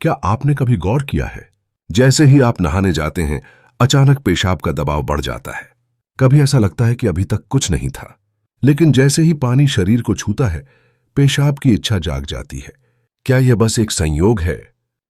क्या आपने कभी गौर किया है, जैसे ही आप नहाने जाते हैं अचानक पेशाब का दबाव बढ़ जाता है। कभी ऐसा लगता है कि अभी तक कुछ नहीं था, लेकिन जैसे ही पानी शरीर को छूता है पेशाब की इच्छा जाग जाती है। क्या यह बस एक संयोग है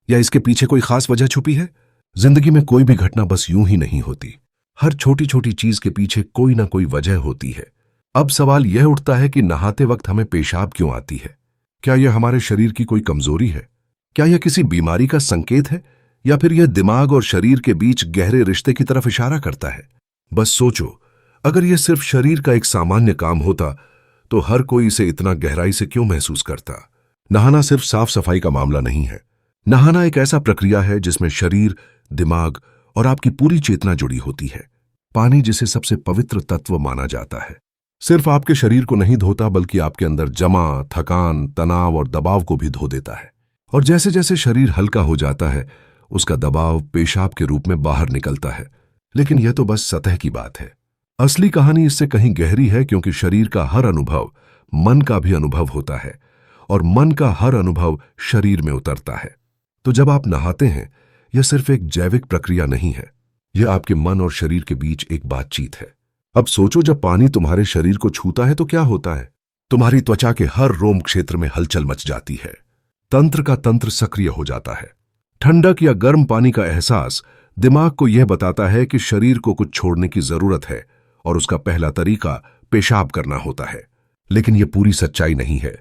या इसके पीछे कोई खास वजह छुपी है? जिंदगी में कोई भी घटना बस यूं ही नहीं होती। हर छोटी छोटी चीज के पीछे कोई ना कोई वजह होती है। अब सवाल यह उठता है कि नहाते वक्त हमें पेशाब क्यों आती है? क्या यह हमारे शरीर की कोई कमजोरी है? क्या यह किसी बीमारी का संकेत है, या फिर यह दिमाग और शरीर के बीच गहरे रिश्ते की तरफ इशारा करता है? बस सोचो, अगर यह सिर्फ शरीर का एक सामान्य काम होता तो हर कोई इसे इतना गहराई से क्यों महसूस करता? नहाना सिर्फ साफ सफाई का मामला नहीं है। नहाना एक ऐसा प्रक्रिया है जिसमें शरीर, दिमाग और आपकी पूरी चेतना जुड़ी होती है। पानी, जिसे सबसे पवित्र तत्व माना जाता है, सिर्फ आपके शरीर को नहीं धोता बल्कि आपके अंदर जमा थकान, तनाव और दबाव को भी धो देता है। और जैसे जैसे शरीर हल्का हो जाता है उसका दबाव पेशाब के रूप में बाहर निकलता है। लेकिन यह तो बस सतह की बात है। असली कहानी इससे कहीं गहरी है, क्योंकि शरीर का हर अनुभव मन का भी अनुभव होता है और मन का हर अनुभव शरीर में उतरता है। तो जब आप नहाते हैं यह सिर्फ एक जैविक प्रक्रिया नहीं है, यह आपके मन और शरीर के बीच एक बातचीत है। अब सोचो, जब पानी तुम्हारे शरीर को छूता है तो क्या होता है? तुम्हारी त्वचा के हर रोम क्षेत्र में हलचल मच जाती है। तंत्र का तंत्र सक्रिय हो जाता है। ठंडक या गर्म पानी का एहसास दिमाग को यह बताता है कि शरीर को कुछ छोड़ने की जरूरत है और उसका पहला तरीका पेशाब करना होता है। लेकिन यह पूरी सच्चाई नहीं है,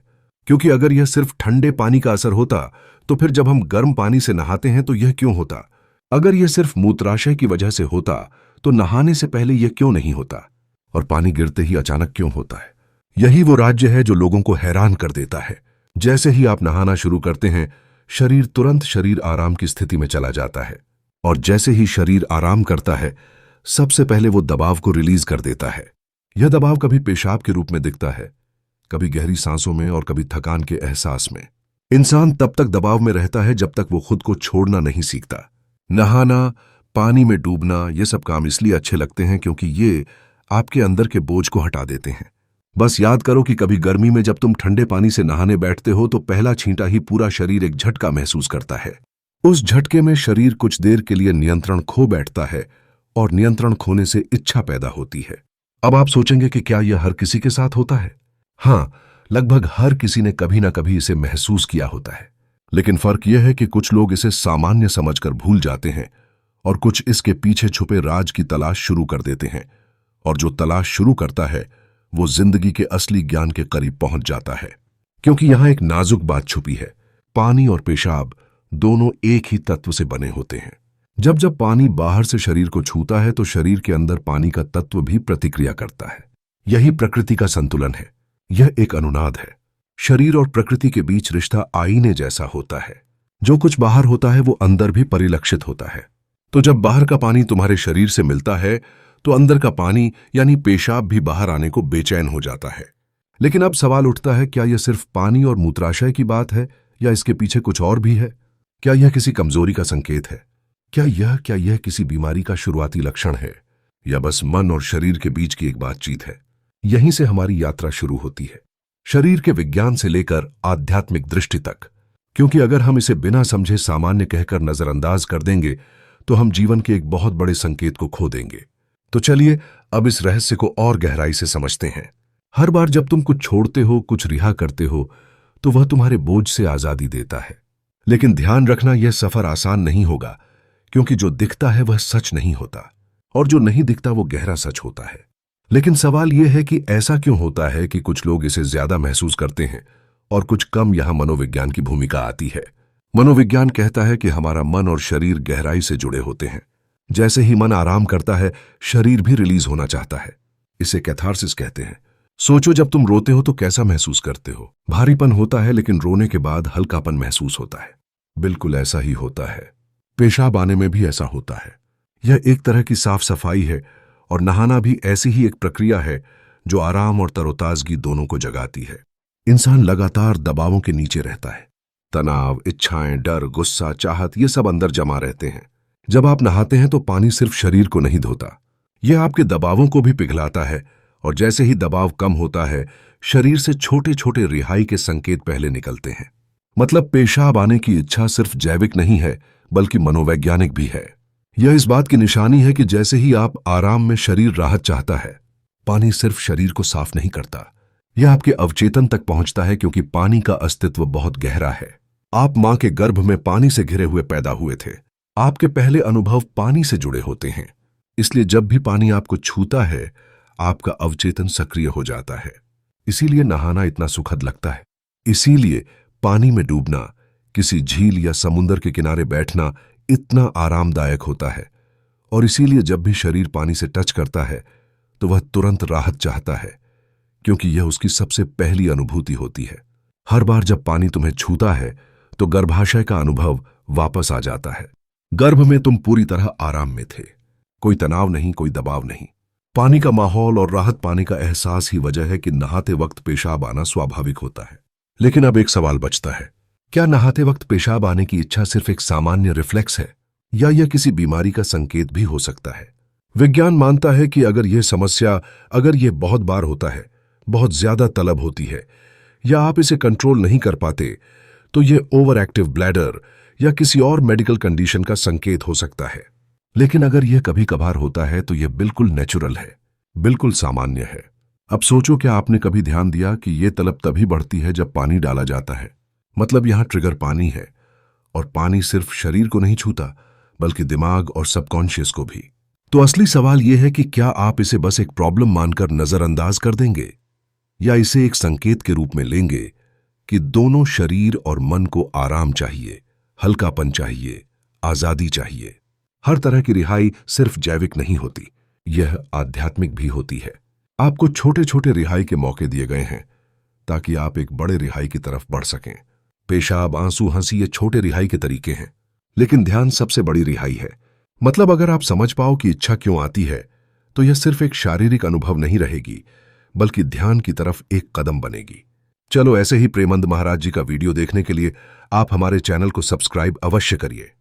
क्योंकि अगर यह सिर्फ ठंडे पानी का असर होता तो फिर जब हम गर्म पानी से नहाते हैं तो यह क्यों होता? अगर यह सिर्फ मूत्राशय की वजह से होता तो नहाने से पहले यह क्यों नहीं होता? और पानी गिरते ही अचानक क्यों होता है? यही वो राज्य है जो लोगों को हैरान कर देता है। जैसे ही आप नहाना शुरू करते हैं शरीर तुरंत शरीर आराम की स्थिति में चला जाता है, और जैसे ही शरीर आराम करता है सबसे पहले वो दबाव को रिलीज कर देता है। यह दबाव कभी पेशाब के रूप में दिखता है, कभी गहरी सांसों में और कभी थकान के एहसास में। इंसान तब तक दबाव में रहता है जब तक वो खुद को छोड़ना नहीं सीखता। नहाना, पानी में डूबना, ये सब काम इसलिए अच्छे लगते हैं क्योंकि ये आपके अंदर के बोझ को हटा देते हैं। बस याद करो कि कभी गर्मी में जब तुम ठंडे पानी से नहाने बैठते हो तो पहला छींटा ही पूरा शरीर एक झटका महसूस करता है। उस झटके में शरीर कुछ देर के लिए नियंत्रण खो बैठता है और नियंत्रण खोने से इच्छा पैदा होती है। अब आप सोचेंगे कि क्या यह हर किसी के साथ होता है? हाँ, लगभग हर किसी ने कभी ना कभी इसे महसूस किया होता है। लेकिन फर्क यह है कि कुछ लोग इसे सामान्य समझकर भूल जाते हैं और कुछ इसके पीछे छुपे राज की तलाश शुरू कर देते हैं। और जो तलाश शुरू करता है वो जिंदगी के असली ज्ञान के करीब पहुंच जाता है। क्योंकि यहां एक नाजुक बात छुपी है। पानी और पेशाब दोनों एक ही तत्व से बने होते हैं। जब जब पानी बाहर से शरीर को छूता है तो शरीर के अंदर पानी का तत्व भी प्रतिक्रिया करता है। यही प्रकृति का संतुलन है। यह एक अनुनाद है। शरीर और प्रकृति के बीच रिश्ता आईने जैसा होता है। जो कुछ बाहर होता है वो अंदर भी परिलक्षित होता है। तो जब बाहर का पानी तुम्हारे शरीर से मिलता है तो अंदर का पानी यानी पेशाब भी बाहर आने को बेचैन हो जाता है। लेकिन अब सवाल उठता है, क्या यह सिर्फ पानी और मूत्राशय की बात है या इसके पीछे कुछ और भी है? क्या यह किसी कमजोरी का संकेत है? क्या यह किसी बीमारी का शुरुआती लक्षण है, या बस मन और शरीर के बीच की एक बातचीत है? यहीं से हमारी यात्रा शुरू होती है, शरीर के विज्ञान से लेकर आध्यात्मिक दृष्टि तक। क्योंकि अगर हम इसे बिना समझे सामान्य कहकर नजरअंदाज कर देंगे तो हम जीवन के एक बहुत बड़े संकेत को खो देंगे। तो चलिए अब इस रहस्य को और गहराई से समझते हैं। हर बार जब तुम कुछ छोड़ते हो, कुछ रिहा करते हो, तो वह तुम्हारे बोझ से आजादी देता है। लेकिन ध्यान रखना, यह सफर आसान नहीं होगा, क्योंकि जो दिखता है वह सच नहीं होता और जो नहीं दिखता वो गहरा सच होता है। लेकिन सवाल यह है कि ऐसा क्यों होता है कि कुछ लोग इसे ज्यादा महसूस करते हैं और कुछ कम? यहां मनोविज्ञान की भूमिका आती है। मनोविज्ञान कहता है कि हमारा मन और शरीर गहराई से जुड़े होते हैं। जैसे ही मन आराम करता है शरीर भी रिलीज होना चाहता है। इसे कैथारसिस कहते हैं। सोचो, जब तुम रोते हो तो कैसा महसूस करते हो? भारीपन होता है, लेकिन रोने के बाद हल्कापन महसूस होता है। बिल्कुल ऐसा ही होता है। पेशाब आने में भी ऐसा होता है। यह एक तरह की साफ सफाई है, और नहाना भी ऐसी ही एक प्रक्रिया है जो आराम और तरोताजगी दोनों को जगाती है। इंसान लगातार दबावों के नीचे रहता है। तनाव, इच्छाएं, डर, गुस्सा, चाहत, ये सब अंदर जमा रहते हैं। जब आप नहाते हैं तो पानी सिर्फ शरीर को नहीं धोता, यह आपके दबावों को भी पिघलाता है। और जैसे ही दबाव कम होता है शरीर से छोटे छोटे रिहाई के संकेत पहले निकलते हैं। मतलब पेशाब आने की इच्छा सिर्फ जैविक नहीं है बल्कि मनोवैज्ञानिक भी है। यह इस बात की निशानी है कि जैसे ही आप आराम में शरीर राहत चाहता है, पानी सिर्फ शरीर को साफ नहीं करता, यह आपके अवचेतन तक पहुंचता है, क्योंकि पानी का अस्तित्व बहुत गहरा है। आप मां के गर्भ में पानी से घिरे हुए पैदा हुए थे। आपके पहले अनुभव पानी से जुड़े होते हैं, इसलिए जब भी पानी आपको छूता है आपका अवचेतन सक्रिय हो जाता है। इसीलिए नहाना इतना सुखद लगता है। इसीलिए पानी में डूबना, किसी झील या समुद्र के किनारे बैठना इतना आरामदायक होता है। और इसीलिए जब भी शरीर पानी से टच करता है तो वह तुरंत राहत चाहता है, क्योंकि यह उसकी सबसे पहली अनुभूति होती है। हर बार जब पानी तुम्हें छूता है तो गर्भाशय का अनुभव वापस आ जाता है। गर्भ में तुम पूरी तरह आराम में थे, कोई तनाव नहीं, कोई दबाव नहीं। पानी का माहौल और राहत पाने का एहसास ही वजह है कि नहाते वक्त पेशाब आना स्वाभाविक होता है। लेकिन अब एक सवाल बचता है, क्या नहाते वक्त पेशाब आने की इच्छा सिर्फ एक सामान्य रिफ्लेक्स है, या यह किसी बीमारी का संकेत भी हो सकता है? विज्ञान मानता है कि अगर यह बहुत बार होता है, बहुत ज्यादा तलब होती है, या आप इसे कंट्रोल नहीं कर पाते, तो यह ओवर एक्टिव ब्लैडर या किसी और मेडिकल कंडीशन का संकेत हो सकता है। लेकिन अगर यह कभी कभार होता है तो यह बिल्कुल नेचुरल है, बिल्कुल सामान्य है। अब सोचो, क्या आपने कभी ध्यान दिया कि यह तलब तभी बढ़ती है जब पानी डाला जाता है? मतलब यहां ट्रिगर पानी है, और पानी सिर्फ शरीर को नहीं छूता बल्कि दिमाग और सबकॉन्शियस को भी। तो असली सवाल यह है कि क्या आप इसे बस एक प्रॉब्लम मानकर नजरअंदाज कर देंगे, या इसे एक संकेत के रूप में लेंगे कि दोनों शरीर और मन को आराम चाहिए, हल्कापन चाहिए, आजादी चाहिए। हर तरह की रिहाई सिर्फ जैविक नहीं होती, यह आध्यात्मिक भी होती है। आपको छोटे छोटे रिहाई के मौके दिए गए हैं ताकि आप एक बड़े रिहाई की तरफ बढ़ सकें। पेशाब, आंसू, हंसी ये छोटे रिहाई के तरीके हैं, लेकिन ध्यान सबसे बड़ी रिहाई है। मतलब अगर आप समझ पाओ कि इच्छा क्यों आती है, तो यह सिर्फ एक शारीरिक अनुभव नहीं रहेगी बल्कि ध्यान की तरफ एक कदम बनेगी। चलो, ऐसे ही प्रेमानंद महाराज जी का वीडियो देखने के लिए आप हमारे चैनल को सब्सक्राइब अवश्य करिए।